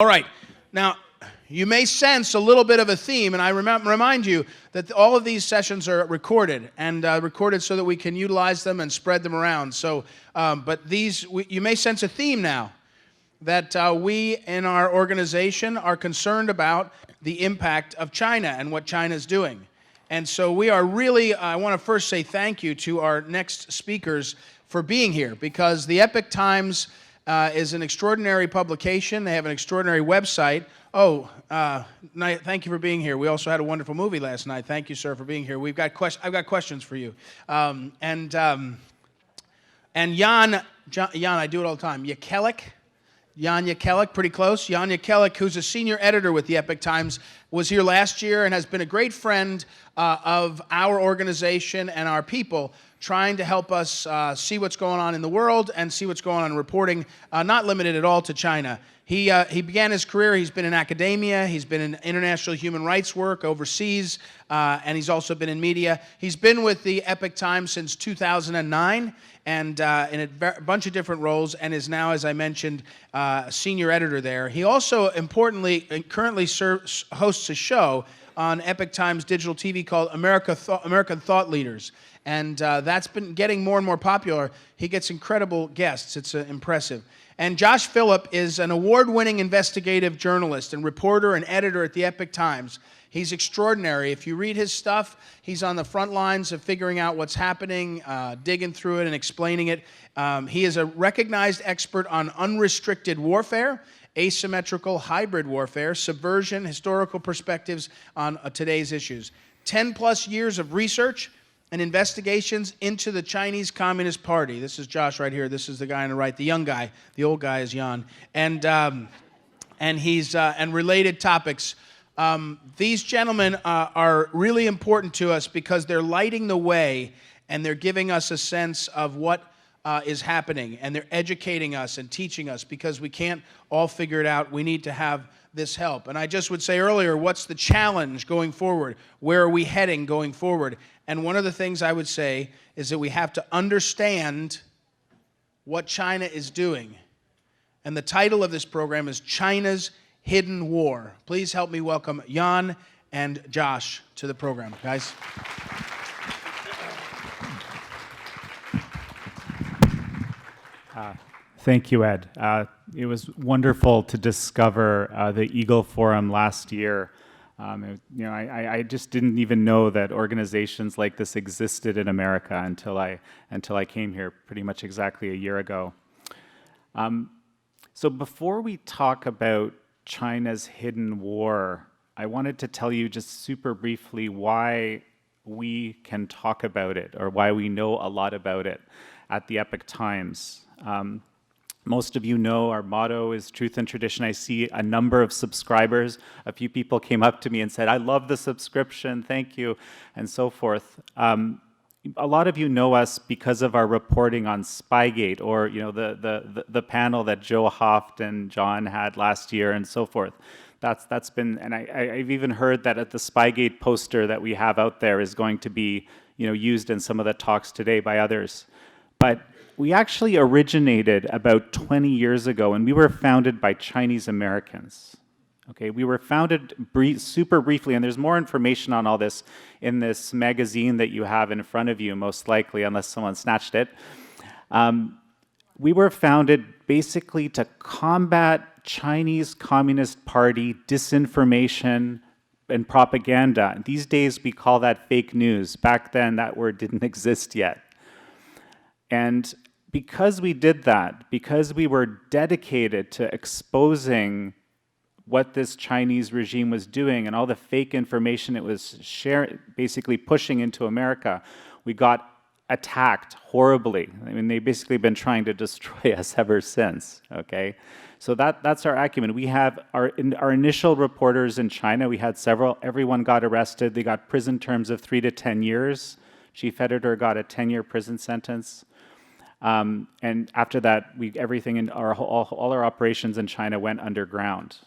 All right. Now, you may sense a little bit of a theme, and I remind you that all of these sessions are recorded, and recorded so that we can utilize them and spread them around. So, but you may sense a theme now that we in our organization are concerned about the impact of China and what China is doing. And so we are really, I want to first say thank you to our next speakers for being here, because the Epoch Times is an extraordinary publication. They have an extraordinary website. Thank you for being here. We also had a wonderful movie last night. Thank you, sir, for being here. I've got questions for you. And Jan, I do it all the time. Jekielek, pretty close. Jan Jekielek, who's a senior editor with the Epoch Times, was here last year and has been a great friend of our organization and our people, trying to help us see what's going on in the world and see what's going on in reporting, not limited at all to China. He began his career, he's been in academia, he's been in international human rights work overseas, and he's also been in media. He's been with the Epoch Times since 2009, and in a bunch of different roles, and is now, as I mentioned, senior editor there. He also, importantly, currently hosts a show on Epoch Times digital TV called American Thought Leaders. And that's been getting more and more popular. He gets incredible guests. It's impressive. And Josh Philipp is an award-winning investigative journalist and reporter and editor at the Epoch Times. He's extraordinary. If you read his stuff, he's on the front lines of figuring out what's happening, digging through it and explaining it. He is a recognized expert on unrestricted warfare, asymmetrical hybrid warfare, subversion, historical perspectives on today's issues. 10-plus years of research and investigations into the Chinese Communist Party. This is Josh right here. This is the guy on the right, the young guy. The old guy is Jan. And related topics. These gentlemen are really important to us because they're lighting the way and they're giving us a sense of what is happening, and they're educating us and teaching us, because we can't all figure it out. We need to have this help. And I just would say earlier, what's the challenge going forward? Where are we heading going forward? And one of the things I would say is that we have to understand what China is doing. And the title of this program is China's Hidden War. Please help me welcome Jan and Josh to the program, guys. Thank you, Ed. It was wonderful to discover the Eagle Forum last year. I just didn't even know that organizations like this existed in America until I came here pretty much exactly a year ago. So before we talk about China's hidden war, I wanted to tell you just super briefly why we can talk about it, or why we know a lot about it at the Epoch Times. Most of you know our motto is truth and tradition. I see a number of subscribers. A few people came up to me and said, I love the subscription, thank you, and so forth. A lot of you know us because of our reporting on Spygate, or the panel that Joe Hoft and John had last year, and so forth. That's been, and I've even heard that at the Spygate poster that we have out there is going to be used in some of the talks today by others. But we actually originated about 20 years ago, and we were founded by Chinese Americans. Okay, we were founded super briefly, and there's more information on all this in this magazine that you have in front of you, most likely, unless someone snatched it. We were founded basically to combat Chinese Communist Party disinformation and propaganda. These days, we call that fake news. Back then, that word didn't exist yet. And because we did that, because we were dedicated to exposing what this Chinese regime was doing and all the fake information it was basically pushing into America, we got attacked horribly. I mean, they've basically been trying to destroy us ever since, okay? So that's our acumen. We have our initial reporters in China, we had several. Everyone got arrested. They got prison terms of 3 to 10 years. Chief editor got a 10-year prison sentence. And after that, everything in all our operations in China went underground.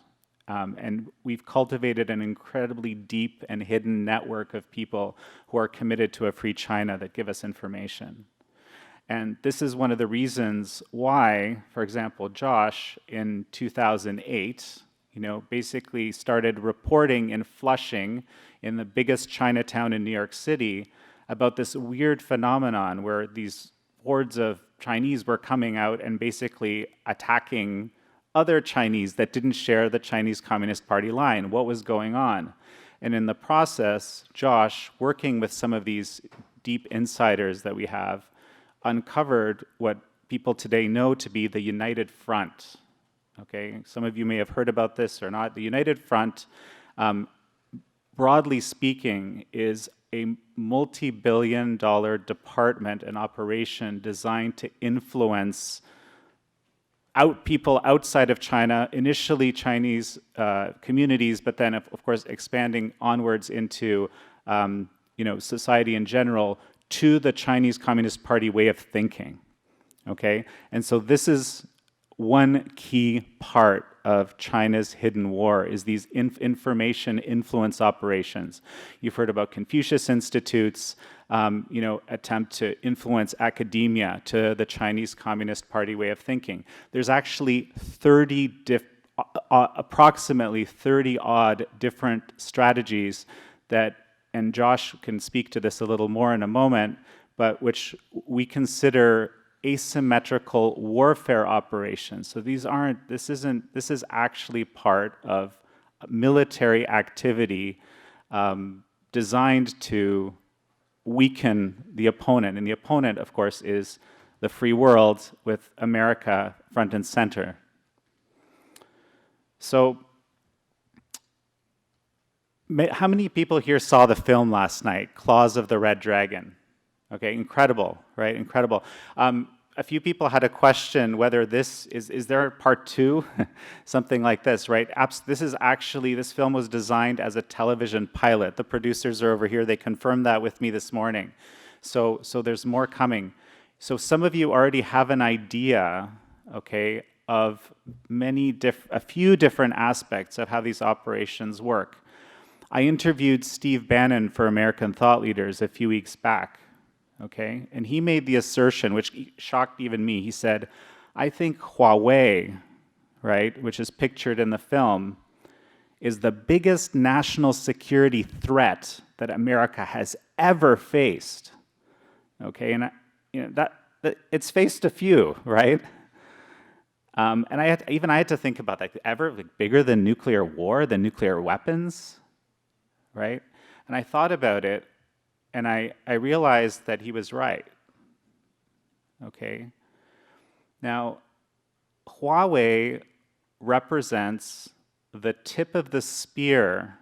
And we've cultivated an incredibly deep and hidden network of people who are committed to a free China that give us information. And this is one of the reasons why, for example, Josh, in 2008, basically started reporting in Flushing, in the biggest Chinatown in New York City, about this weird phenomenon where these hordes of Chinese were coming out and basically attacking other Chinese that didn't share the Chinese Communist Party line. What was going on? And in the process, Josh, working with some of these deep insiders that we have, uncovered what people today know to be the United Front. Okay, some of you may have heard about this or not. The United Front, broadly speaking, is a multi-billion-dollar department and operation designed to influence people outside of China, initially Chinese communities, but then, of course, expanding onwards into society in general, to the Chinese Communist Party way of thinking. Okay, and so this is one key part of China's hidden war, is these information influence operations. You've heard about Confucius Institutes, attempt to influence academia to the Chinese Communist Party way of thinking. There's actually approximately 30 odd different strategies that, and Josh can speak to this a little more in a moment, but which we consider asymmetrical warfare operations. So this is actually part of military activity designed to weaken the opponent. And the opponent, of course, is the free world, with America front and center. So how many people here saw the film last night, Claws of the Red Dragon? Okay, incredible, right? Incredible. A few people had a question whether is there a part two? Something like this, right? This film was designed as a television pilot. The producers are over here. They confirmed that with me this morning. So there's more coming. So some of you already have an idea, okay, of a few different aspects of how these operations work. I interviewed Steve Bannon for American Thought Leaders a few weeks back. Okay, and he made the assertion, which shocked even me. He said, I think Huawei, right, which is pictured in the film, is the biggest national security threat that America has ever faced. Okay, and that it's faced a few, right? And I had to think about that. Bigger than nuclear war, than nuclear weapons, right? And I thought about it. And I realized that he was right. Okay. Now, Huawei represents the tip of the spear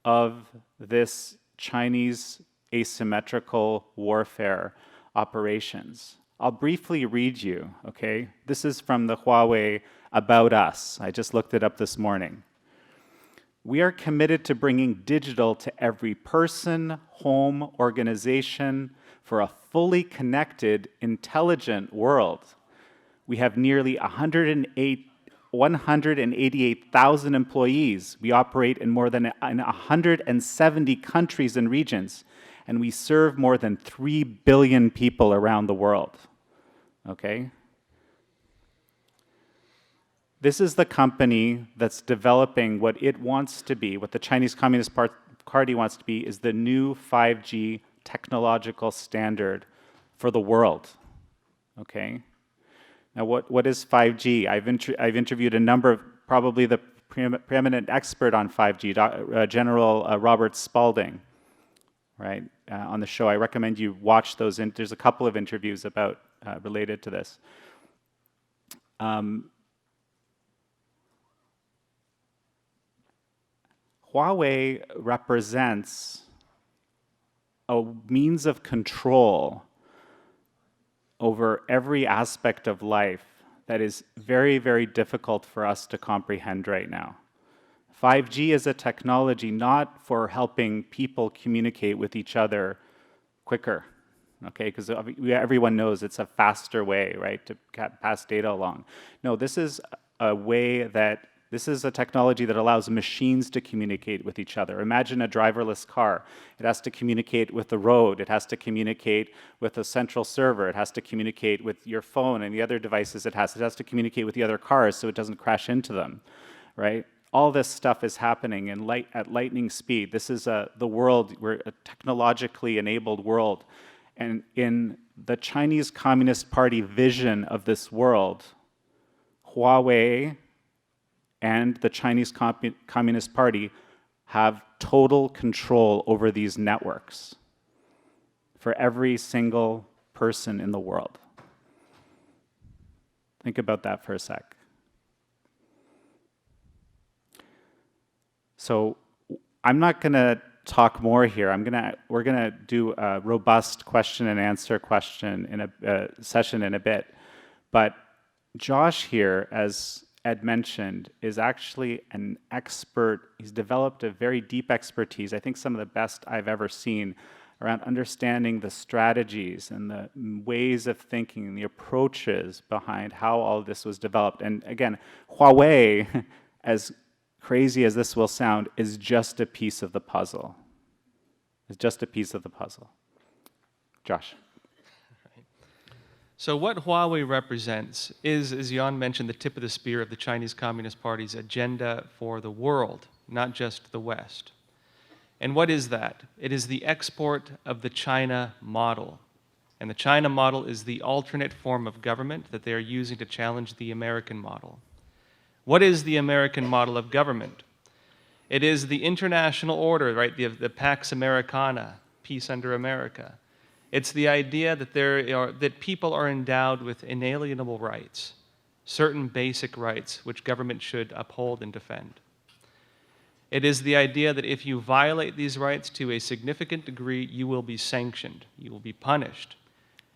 of this Chinese asymmetrical warfare operations. I'll briefly read you, okay? This is from the Huawei About Us. I just looked it up this morning. We are committed to bringing digital to every person, home, organization for a fully connected, intelligent world. We have nearly 188,000 employees. We operate in more than 170 countries and regions, and we serve more than 3 billion people around the world. Okay? This is the company that's developing what it wants to be, what the Chinese Communist Party wants to be, is the new 5G technological standard for the world. Okay? Now, what is 5G? I've interviewed a number of, probably the preeminent expert on 5G, General Robert Spalding, right, on the show. I recommend you watch those. There's a couple of interviews related to this. Huawei represents a means of control over every aspect of life that is very, very difficult for us to comprehend right now. 5G is a technology not for helping people communicate with each other quicker, okay? Because everyone knows it's a faster way, right, to pass data along. No, this is a technology that allows machines to communicate with each other. Imagine a driverless car. It has to communicate with the road. It has to communicate with a central server. It has to communicate with your phone and the other devices it has. It has to communicate with the other cars so it doesn't crash into them, right? All this stuff is happening at lightning speed. This is the world, we're a technologically enabled world. And in the Chinese Communist Party vision of this world, Huawei and the Chinese Communist Party have total control over these networks for every single person in the world. Think about that for a sec. So I'm not going to talk more here. We're gonna do a robust question and answer session in a bit. But Josh here, as Ed mentioned, is actually an expert. He's developed a very deep expertise, I think some of the best I've ever seen, around understanding the strategies and the ways of thinking and the approaches behind how all of this was developed. And again, Huawei, as crazy as this will sound, is just a piece of the puzzle. It's just a piece of the puzzle. Josh. So what Huawei represents is, as Jan mentioned, the tip of the spear of the Chinese Communist Party's agenda for the world, not just the West. And what is that? It is the export of the China model. And the China model is the alternate form of government that they are using to challenge the American model. What is the American model of government? It is the international order, right? The Pax Americana, peace under America. It's the idea that that people are endowed with inalienable rights, certain basic rights which government should uphold and defend. It is the idea that if you violate these rights to a significant degree, you will be sanctioned, you will be punished.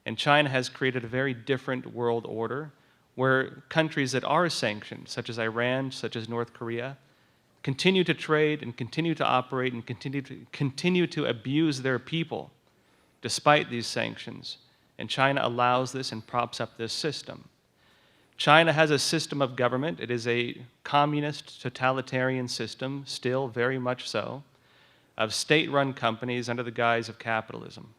And China has created a very different world order where countries that are sanctioned, such as Iran, such as North Korea, continue to trade and continue to operate and continue to abuse their people despite these sanctions. And China allows this and props up this system. China has a system of government. It is a communist, totalitarian system, still very much so, of state-run companies under the guise of capitalism.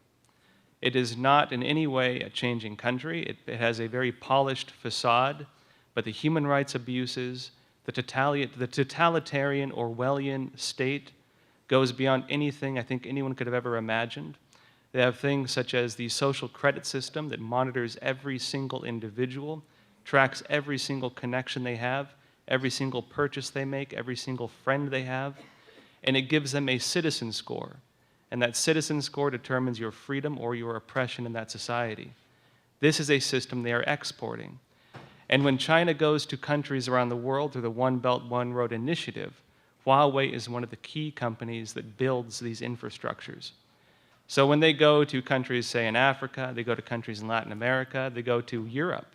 It is not in any way a changing country. It has a very polished facade, but the human rights abuses, the totalitarian Orwellian state goes beyond anything I think anyone could have ever imagined. They have things such as the social credit system that monitors every single individual, tracks every single connection they have, every single purchase they make, every single friend they have, and it gives them a citizen score. And that citizen score determines your freedom or your oppression in that society. This is a system they are exporting. And when China goes to countries around the world through the One Belt, One Road initiative, Huawei is one of the key companies that builds these infrastructures. So when they go to countries, say in Africa, they go to countries in Latin America, they go to Europe,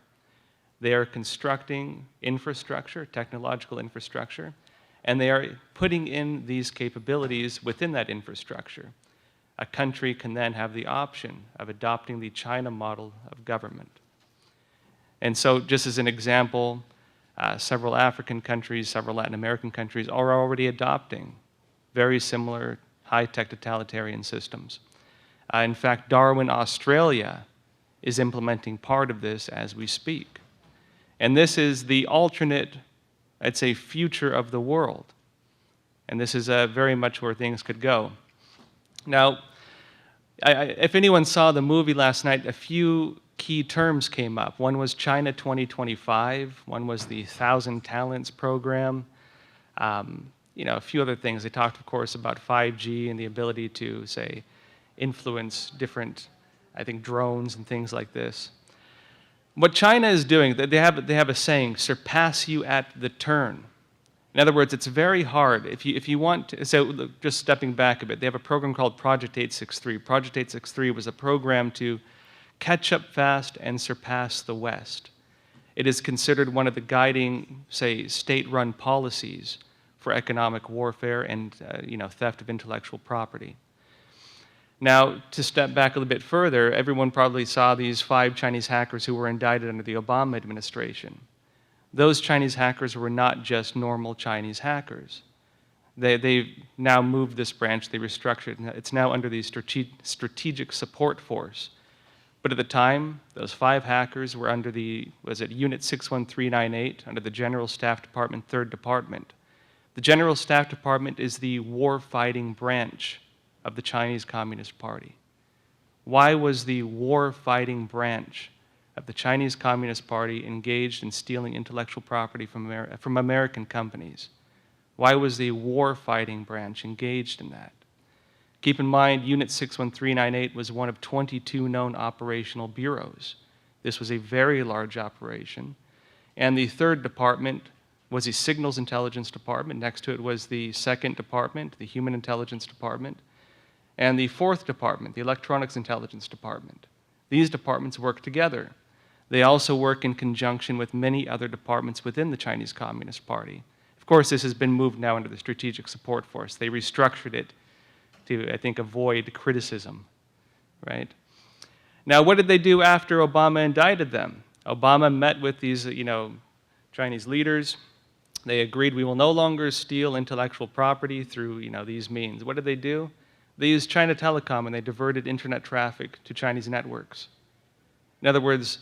they are constructing infrastructure, technological infrastructure, and they are putting in these capabilities within that infrastructure. A country can then have the option of adopting the China model of government. And so just as an example, several African countries, several Latin American countries are already adopting very similar high-tech totalitarian systems. In fact, Darwin, Australia is implementing part of this as we speak. And this is the alternate, I'd say, future of the world. And this is very much where things could go. Now, if anyone saw the movie last night, a few key terms came up. One was China 2025. One was the 1,000 Talents program. A few other things. They talked, of course, about 5G and the ability to, say, influence different, I think, drones and things like this. What China is doing, they have a saying, surpass you at the turn. In other words, it's very hard. If you want to, so just stepping back a bit, they have a program called Project 863. Project 863 was a program to catch up fast and surpass the West. It is considered one of the guiding, say, state-run policies for economic warfare and theft of intellectual property. Now, to step back a little bit further, everyone probably saw these 5 Chinese hackers who were indicted under the Obama administration. Those Chinese hackers were not just normal Chinese hackers. They've now moved this branch, they restructured. It's now under the Strategic Support Force. But at the time, those 5 hackers were under Unit 61398, under the General Staff Department, 3rd Department. The General Staff Department is the war-fighting branch of the Chinese Communist Party. Why was the war-fighting branch of the Chinese Communist Party engaged in stealing intellectual property from American companies? Why was the war-fighting branch engaged in that? Keep in mind, Unit 61398 was one of 22 known operational bureaus. This was a very large operation. And the third department was the Signals Intelligence Department. Next to it was the second department, the Human Intelligence Department. And the fourth department, the Electronics Intelligence Department. These departments work together. They also work in conjunction with many other departments within the Chinese Communist Party. Of course, this has been moved now into the Strategic Support Force. They restructured it to, I think, avoid criticism, right? Now, what did they do after Obama indicted them? Obama met with these, Chinese leaders. They agreed we will no longer steal intellectual property through, these means. What did they do? They used China Telecom and they diverted internet traffic to Chinese networks. In other words,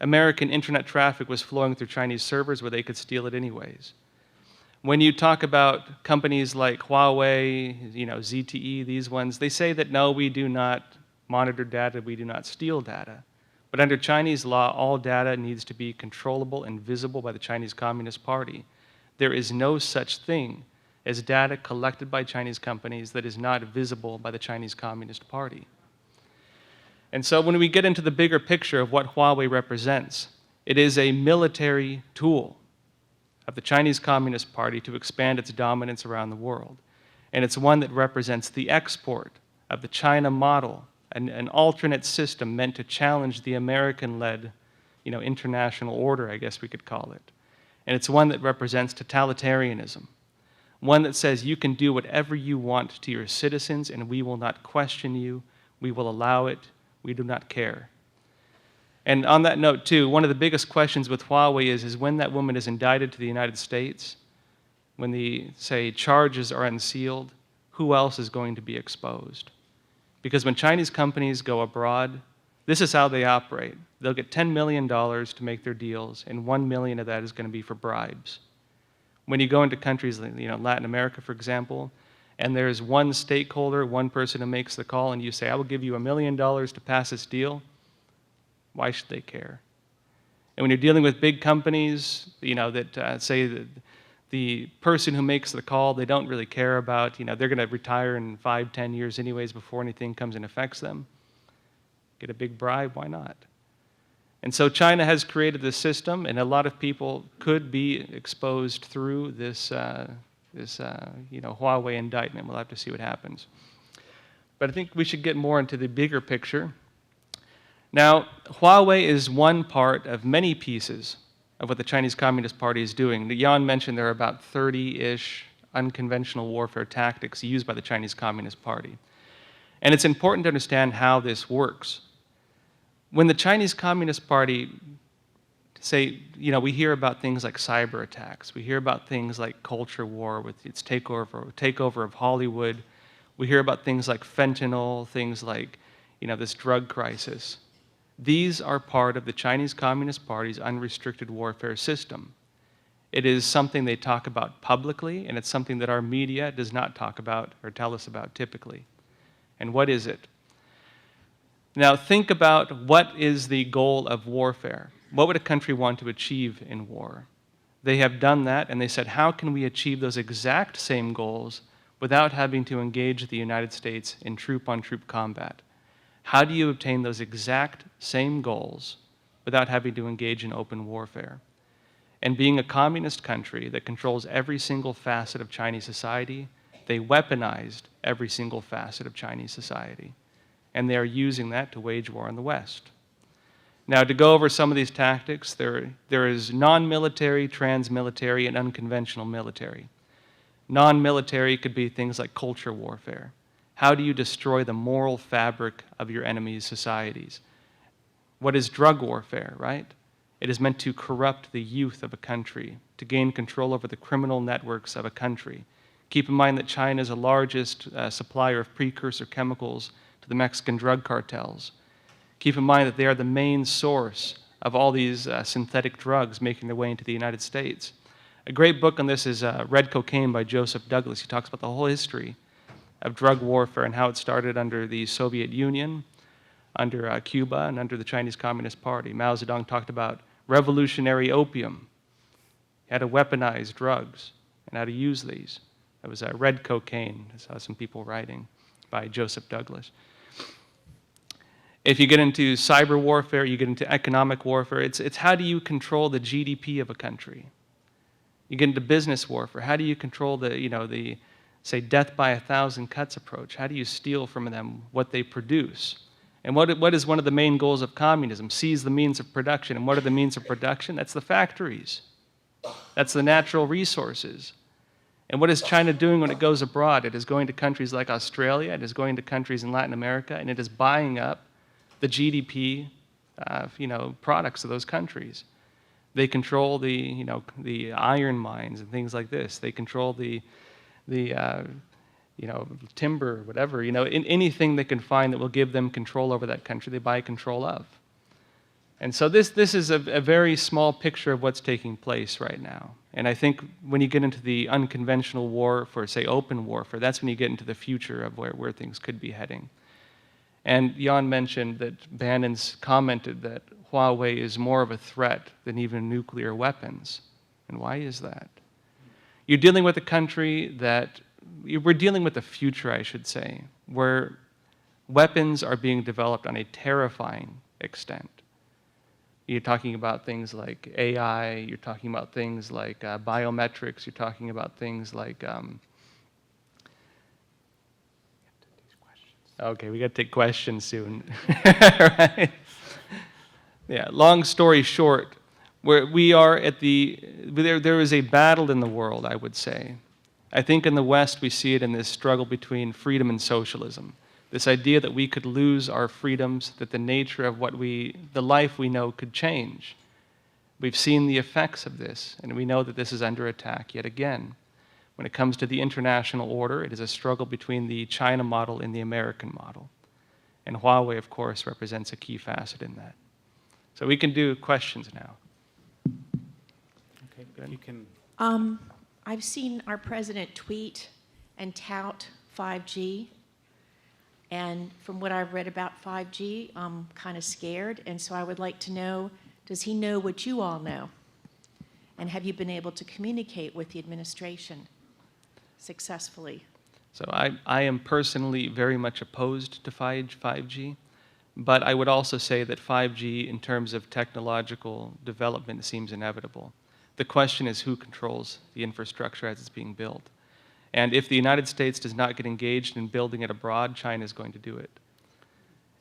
American internet traffic was flowing through Chinese servers where they could steal it anyways. When you talk about companies like Huawei, ZTE, these ones, they say that no, we do not monitor data, we do not steal data. But under Chinese law, all data needs to be controllable and visible by the Chinese Communist Party. There is no such thing as data collected by Chinese companies that is not visible by the Chinese Communist Party. And so when we get into the bigger picture of what Huawei represents, it is a military tool of the Chinese Communist Party to expand its dominance around the world. And it's one that represents the export of the China model, an alternate system meant to challenge the American-led, international order, I guess we could call it. And it's one that represents totalitarianism, one that says you can do whatever you want to your citizens and we will not question you, we will allow it, we do not care. And on that note, too, one of the biggest questions with Huawei is when that woman is indicted to the United States, when the, say, charges are unsealed, who else is going to be exposed? Because when Chinese companies go abroad, this is how they operate. They'll get $10 million to make their deals, and $1 million of that is going to be for bribes. When you go into countries like Latin America, for example, and there's one stakeholder, one person who makes the call, and you say, I will give you $1 million to pass this deal, why should they care? And when you're dealing with big companies, that say that the person who makes the call, they don't really care about, they're going to retire in 5, 10 years anyways before anything comes and affects them. Get a big bribe, why not? And so China has created this system, and a lot of people could be exposed through this, Huawei indictment. We'll have to see what happens. But I think we should get more into the bigger picture. Now, Huawei is one part of many pieces of what the Chinese Communist Party is doing. Jan mentioned there are about 30-ish unconventional warfare tactics used by the Chinese Communist Party. And it's important to understand how this works. When the Chinese Communist Party we hear about things like cyber attacks. We hear about things like culture war with its takeover of Hollywood. We hear about things like fentanyl, things like, this drug crisis. These are part of the Chinese Communist Party's unrestricted warfare system. It is something they talk about publicly, and it's something that our media does not talk about or tell us about typically. And what is it? Now think about what is the goal of warfare. What would a country want to achieve in war? They have done that, and they said, how can we achieve those exact same goals without having to engage the United States in troop-on-troop combat? How do you obtain those exact same goals without having to engage in open warfare? And being a communist country that controls every single facet of Chinese society, they weaponized every single facet of Chinese society. And they are using that to wage war on the West. Now, to go over some of these tactics, there is non-military, trans-military, and unconventional military. Non-military could be things like culture warfare. How do you destroy the moral fabric of your enemy's societies? What is drug warfare, right? It is meant to corrupt the youth of a country, to gain control over the criminal networks of a country. Keep in mind that China is the largest supplier of precursor chemicals to the Mexican drug cartels. Keep in mind that they are the main source of all these synthetic drugs making their way into the United States. A great book on this is Red Cocaine by Joseph Douglas. He talks about the whole history of drug warfare and how it started under the Soviet Union, under Cuba, and under the Chinese Communist Party. Mao Zedong talked about revolutionary opium, how to weaponize drugs, and how to use these. That was Red Cocaine, I saw some people writing, by Joseph Douglas. If you get into cyber warfare, you get into economic warfare, it's how do you control the GDP of a country? You get into business warfare, how do you control the say, death by 1,000 cuts approach? How do you steal from them what they produce? And what is one of the main goals of communism? Seize the means of production. And what are the means of production? That's the factories. That's the natural resources. And what is China doing when it goes abroad? It is going to countries like Australia, it is going to countries in Latin America, and it is buying up the GDP products of those countries. They control the iron mines and things like this. They control the timber, whatever, anything they can find that will give them control over that country, they buy control of. And so this is a very small picture of what's taking place right now. And I think when you get into the unconventional war for, say, open warfare, that's when you get into the future of where things could be heading. And Jan mentioned that Bannon's commented that Huawei is more of a threat than even nuclear weapons. And why is that? You're dealing with a country we're dealing with a future, I should say, where weapons are being developed on a terrifying extent. You're talking about things like AI, you're talking about things like biometrics, you're talking about things like... Okay, we got to take questions soon. Right? Yeah, long story short, where we are at there is a battle in the world, I would say. I think in the West we see it in this struggle between freedom and socialism. This idea that we could lose our freedoms, that the nature of the life we know could change. We've seen the effects of this, and we know that this is under attack yet again. When it comes to the international order, it is a struggle between the China model and the American model. And Huawei, of course, represents a key facet in that. So we can do questions now. Okay, good. You can. I've seen our president tweet and tout 5G. And from what I've read about 5G, I'm kind of scared. And so I would like to know, does he know what you all know? And have you been able to communicate with the administration successfully? So I am personally very much opposed to 5G, but I would also say that 5G, in terms of technological development, seems inevitable. The question is who controls the infrastructure as it's being built. And if the United States does not get engaged in building it abroad, China is going to do it.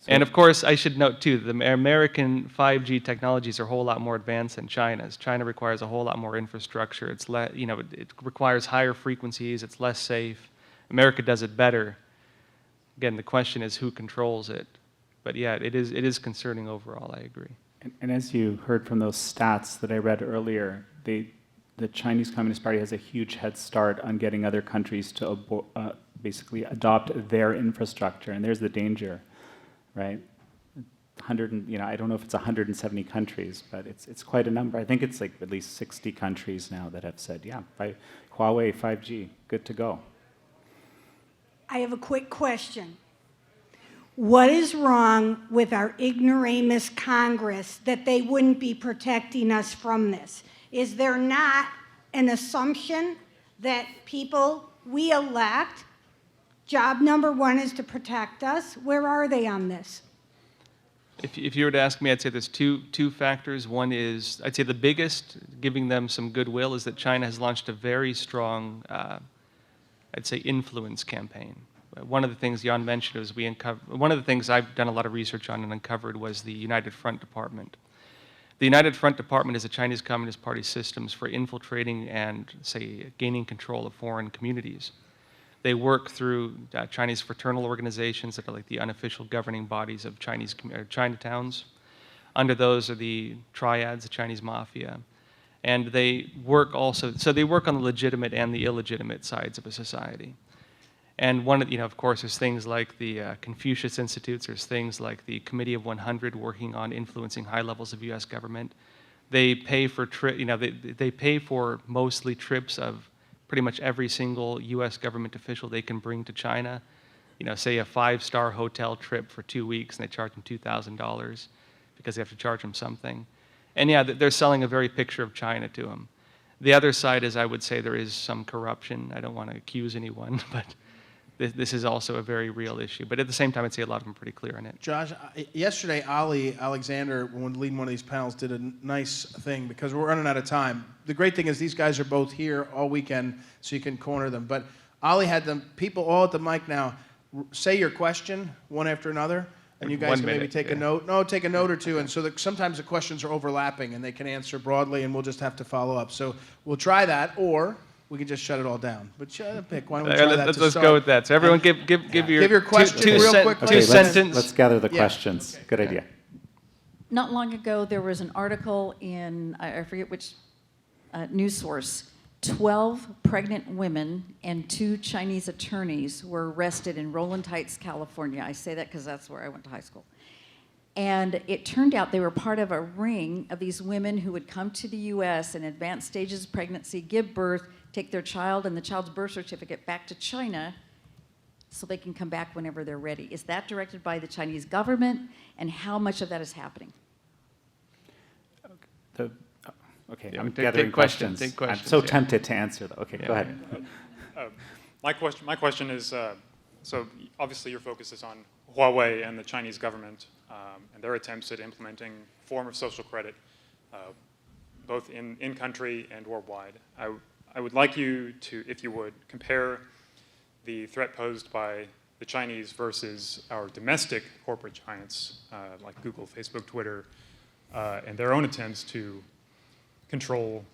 And of course, I should note too, the American 5G technologies are a whole lot more advanced than China's. China requires a whole lot more infrastructure. It requires higher frequencies. It's less safe. America does it better. Again, the question is who controls it. But yeah, it is concerning overall. I agree. And as you heard from those stats that I read earlier, the Chinese Communist Party has a huge head start on getting other countries to basically adopt their infrastructure, and there's the danger, right? I don't know if it's 170 countries, but it's quite a number. I think it's like at least 60 countries now that have said, yeah, Huawei 5G, good to go. I have a quick question. What is wrong with our ignoramus Congress that they wouldn't be protecting us from this? Is there not an assumption that people we elect, job number one is to protect us? Where are they on this? If you were to ask me, I'd say there's two factors. One is, I'd say the biggest, giving them some goodwill, is that China has launched a very strong, I'd say, influence campaign. One of the things Jan mentioned was one of the things I've done a lot of research on and uncovered was the United Front Department. The United Front Department is a Chinese Communist Party systems for infiltrating and, say, gaining control of foreign communities. They work through Chinese fraternal organizations that are like the unofficial governing bodies of Chinatowns. Under those are the triads, the Chinese mafia. And they work also, so they work on the legitimate and the illegitimate sides of a society. And one of course, there's things like the Confucius Institutes, there's things like the Committee of 100 working on influencing high levels of US government. They pay for they pay for mostly trips of pretty much every single U.S. government official they can bring to China. Say a 5-star hotel trip for 2 weeks, and they charge them $2,000 because they have to charge them something. And yeah, they're selling a very picture of China to them. The other side is, I would say, there is some corruption. I don't want to accuse anyone, but this is also a very real issue. But at the same time, I'd say a lot of them are pretty clear on it. Josh, yesterday, Ali Alexander, when leading one of these panels, did a nice thing because we're running out of time. The great thing is these guys are both here all weekend, so you can corner them. But Ali had them, people all at the mic now, say your question one after another, and you guys can maybe take a note. No, take a note or two, and so that sometimes the questions are overlapping, and they can answer broadly, and we'll just have to follow up. So we'll try that, or we can just shut it all down. But pick. Why don't we try that to Let's start? go with that. So everyone give your question real quick. Okay, sentence. let's gather the questions. Okay. Good idea. Not long ago, there was an article in, I forget which news source, 12 pregnant women and 2 Chinese attorneys were arrested in Rolling Heights, California. I say that because that's where I went to high school. And it turned out they were part of a ring of these women who would come to the U.S. in advanced stages of pregnancy, give birth, take their child and the child's birth certificate back to China so they can come back whenever they're ready. Is that directed by the Chinese government, and how much of that is happening? Okay, Yeah, I'm take gathering questions, questions. take questions, I'm so yeah. tempted to answer though. Okay, go ahead. My question is, so obviously your focus is on Huawei and the Chinese government and their attempts at implementing a form of social credit, both in country and worldwide. I would like you to, if you would, compare the threat posed by the Chinese versus our domestic corporate giants like Google, Facebook, Twitter, and their own attempts to control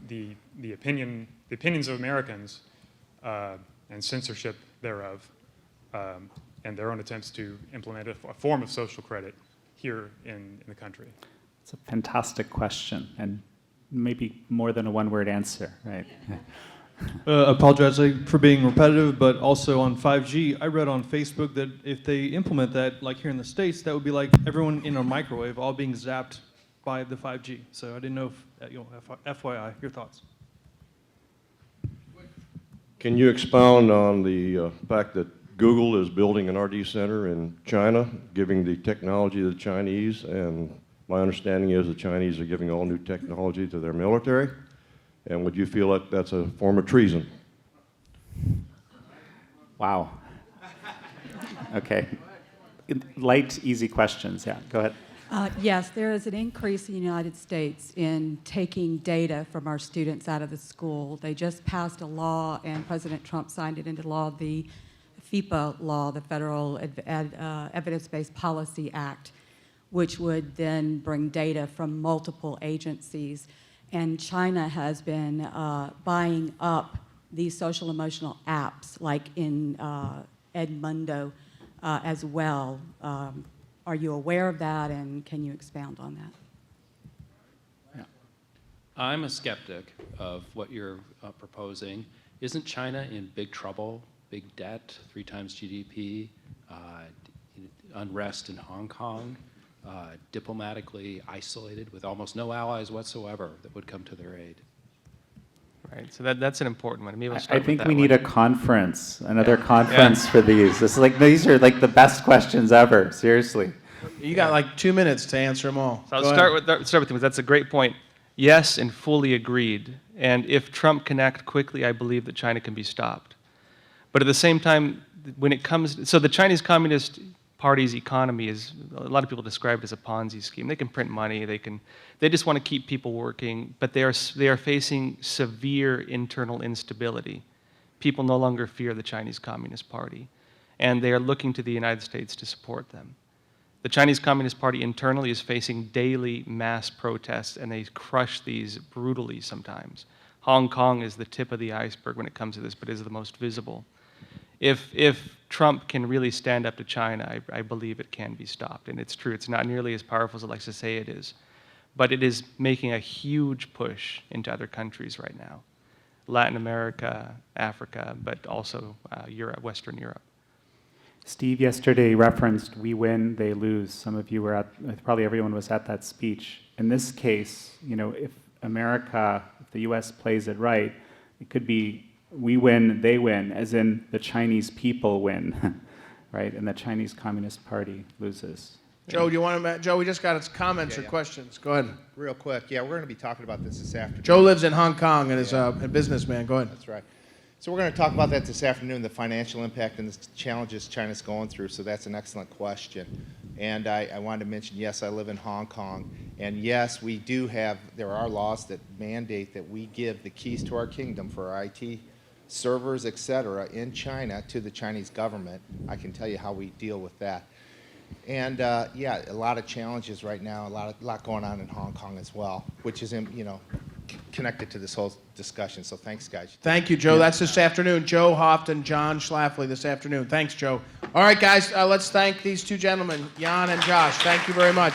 the opinions of Americans and censorship thereof, and their own attempts to implement a form of social credit here in the country. It's a fantastic question, and maybe more than a one-word answer, right? Apologize for being repetitive, but also on 5G, I read on Facebook that if they implement that, like here in the States, that would be like everyone in a microwave all being zapped by the 5G. So I didn't know if, FYI, your thoughts. Can you expound on the fact that Google is building an R&D center in China, giving the technology to the Chinese, and my understanding is the Chinese are giving all new technology to their military? And would you feel like that's a form of treason? Wow. Okay. Light, easy questions. Yeah, go ahead. Yes, there is an increase in the United States in taking data from our students out of the school. They just passed a law, and President Trump signed it into law, the FIPA law, the Federal Evidence-Based Policy Act, which would then bring data from multiple agencies. And China has been buying up these social emotional apps, like in Edmundo as well. Are you aware of that, and can you expound on that? Yeah. I'm a skeptic of what you're proposing. Isn't China in big trouble, big debt, 3 times GDP, unrest in Hong Kong, diplomatically isolated with almost no allies whatsoever that would come to their aid? Right, so that's an important one. Maybe we'll I start with think that we one. need a conference, another conference for these. This is like, these are like the best questions ever, seriously. You got like 2 minutes to answer them all. So I'll Go start ahead. with them. That's a great point. Yes, and fully agreed. And if Trump can act quickly, I believe that China can be stopped. But at the same time, when it comes, so the Chinese Communist Party's economy is, a lot of people describe it as a Ponzi scheme. They can print money, they just want to keep people working, but they are facing severe internal instability. People no longer fear the Chinese Communist Party, and they are looking to the United States to support them. The Chinese Communist Party internally is facing daily mass protests, and they crush these brutally sometimes. Hong Kong is the tip of the iceberg when it comes to this, but is the most visible. If Trump can really stand up to China, I believe it can be stopped. And it's true, it's not nearly as powerful as it likes to say it is. But it is making a huge push into other countries right now. Latin America, Africa, but also Europe, Western Europe. Steve yesterday referenced we win, they lose. Some of you were at, probably everyone was at that speech. in this case, if America, if the U.S. plays it right, it could be we win, they win, as in the Chinese people win, right? And the Chinese Communist Party loses. Joe, do you want to? Joe, we just got its comments or questions. Go ahead. Real quick, yeah, we're going to be talking about this afternoon. Joe lives in Hong Kong and is a businessman. Go ahead. That's right. So we're going to talk about that this afternoon, the financial impact and the challenges China's going through. So that's an excellent question. And I wanted to mention, yes, I live in Hong Kong. And yes, we do have, there are laws that mandate that we give the keys to our kingdom for our IT servers, et cetera, in China to the Chinese government. I can tell you how we deal with that. And yeah, a lot of challenges right now, a lot going on in Hong Kong as well, which is, connected to this whole discussion. So thanks, guys. Thank you, Joe. That's this afternoon. Joe Hoft and John Schlafly this afternoon. Thanks, Joe. All right, guys, let's thank these two gentlemen, Jan and Josh. Thank you very much.